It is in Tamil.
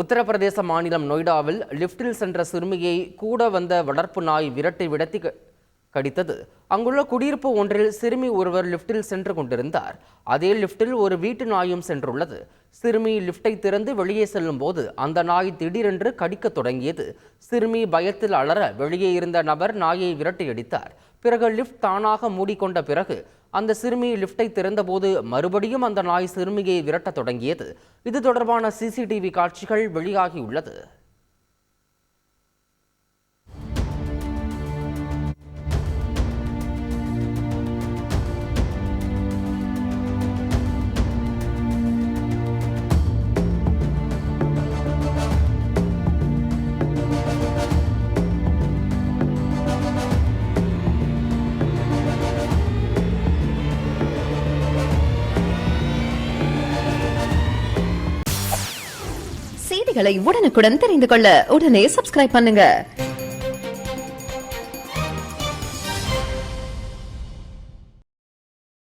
உத்தரப்பிரதேச மாநிலம் நொய்டாவில் லிப்டில் சென்ற சிறுமியை கூட வந்த வளர்ப்பு நாய் விரட்டி கடித்தது. அங்குள்ள குடியிருப்பு ஒன்றில் சிறுமி ஒருவர் லிப்டில் சென்று கொண்டிருந்தார். அதே லிப்டில் ஒரு வீட்டு நாயும் சென்றுள்ளது. சிறுமி லிப்டை திறந்து வெளியே செல்லும் போது அந்த நாய் திடீரென்று கடிக்க தொடங்கியது. சிறுமி பயத்தில் அலற வெளியே இருந்த நபர் நாயை விரட்டியடித்தார். பிறகு லிப்ட் தானாக மூடிக்கொண்ட பிறகு அந்த சிறுமி லிப்டை திறந்தபோது மறுபடியும் அந்த நாய் சிறுமியை விரட்ட தொடங்கியது. இது தொடர்பான சிசிடிவி காட்சிகள் வெளியாகியுள்ளது. செய்திகளை உடனுக்குடன் தெரிந்து கொள்ள உடனே சப்ஸ்கிரைப் பண்ணுங்க.